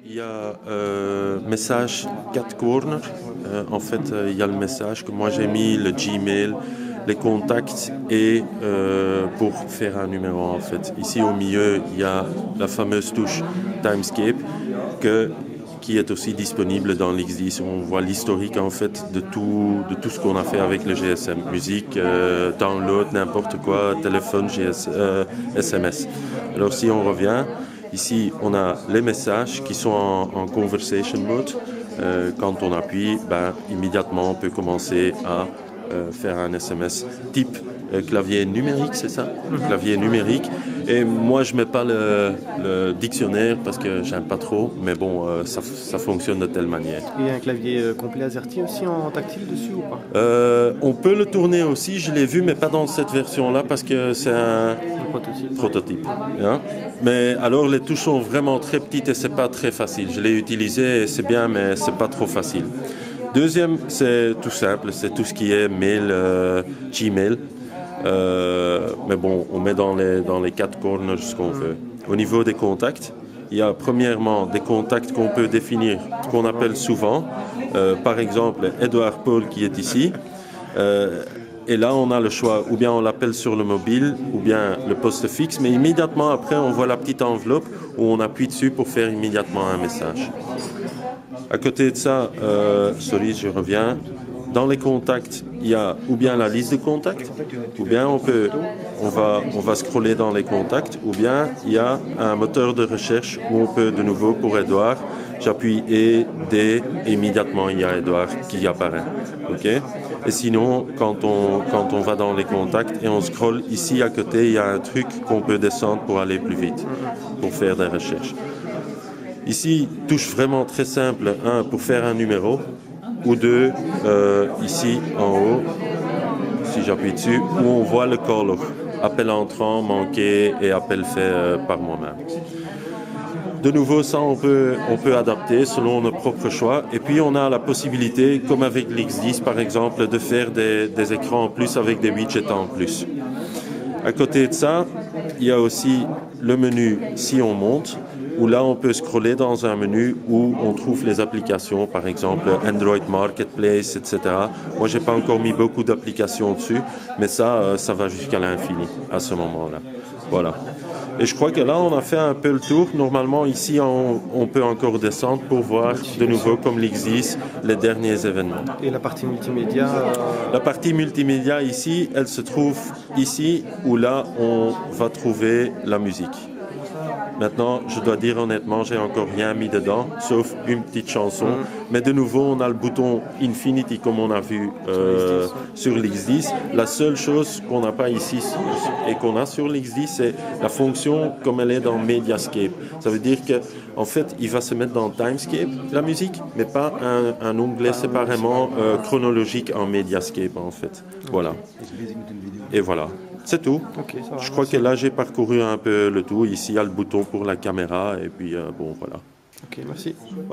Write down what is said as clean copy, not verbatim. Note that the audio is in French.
Il y a message 4 corners. En fait, il y a le message que moi j'ai mis, le Gmail, les contacts et pour faire un numéro en fait. Ici au milieu, il y a la fameuse touche Timescape qui est aussi disponible dans l'X10. On voit l'historique en fait de tout ce qu'on a fait avec le GSM. Musique, download, n'importe quoi, téléphone, SMS. Alors si on revient, ici on a les messages qui sont en conversation mode. Quand on appuie, immédiatement on peut commencer à faire un SMS type clavier numérique, c'est ça? Clavier numérique. Et moi, je mets pas le dictionnaire parce que j'aime pas trop, mais bon, ça fonctionne de telle manière. Et un clavier complet AZERTY aussi en tactile dessus ou pas? On peut le tourner aussi, je l'ai vu, mais pas dans cette version-là parce que c'est un prototype. Hein? Mais alors, les touches sont vraiment très petites et c'est pas très facile. Je l'ai utilisé et c'est bien, mais c'est pas trop facile. Deuxième, c'est tout simple, c'est tout ce qui est mail, Gmail. Mais bon, on met dans les 4 corners ce qu'on veut. Au niveau des contacts, il y a premièrement des contacts qu'on peut définir, qu'on appelle souvent. Par exemple, Edouard Paul qui est ici. Et là, on a le choix, ou bien on l'appelle sur le mobile, ou bien le poste fixe. Mais immédiatement après, on voit la petite enveloppe où on appuie dessus pour faire immédiatement un message. À côté de ça, je reviens. Dans les contacts, il y a ou bien la liste de contacts, ou bien on va scroller dans les contacts, ou bien il y a un moteur de recherche où on peut de nouveau pour Edouard, j'appuie E, D, et immédiatement il y a Edouard qui apparaît. Okay? Et sinon, quand on va dans les contacts et on scrolle, ici à côté, il y a un truc qu'on peut descendre pour aller plus vite, pour faire des recherches. Ici, touche vraiment très simple, pour faire un numéro, ou deux, ici en haut, si j'appuie dessus, où on voit le caller, appel entrant, manqué et appel fait par moi-même. De nouveau, ça on peut adapter selon nos propres choix. Et puis on a la possibilité, comme avec l'X10 par exemple, de faire des écrans en plus avec des widgets en plus. À côté de ça, il y a aussi le menu si on monte, où là on peut scroller dans un menu où on trouve les applications, par exemple Android Marketplace, etc. Moi j'ai pas encore mis beaucoup d'applications dessus, mais ça va jusqu'à l'infini à ce moment-là. Voilà. Et je crois que là on a fait un peu le tour. Normalement ici on peut encore descendre pour voir de nouveau comme l'X10 les derniers événements. Et la partie multimédia La partie multimédia ici, elle se trouve ici où là on va trouver la musique. Maintenant, je dois dire honnêtement, j'ai encore rien mis dedans, sauf une petite chanson. Mais de nouveau, on a le bouton Infinity comme on a vu sur l'X10. La seule chose qu'on n'a pas ici et qu'on a sur l'X10, c'est la fonction comme elle est dans Mediascape. Ça veut dire que, en fait, il va se mettre dans Timescape, la musique, mais pas un onglet séparément chronologique en Mediascape, en fait. Voilà. Et voilà. C'est tout. Okay, ça va, je crois que là, j'ai parcouru un peu le tout. Ici, il y a le bouton pour la caméra. Et puis, bon, voilà. Ok, merci.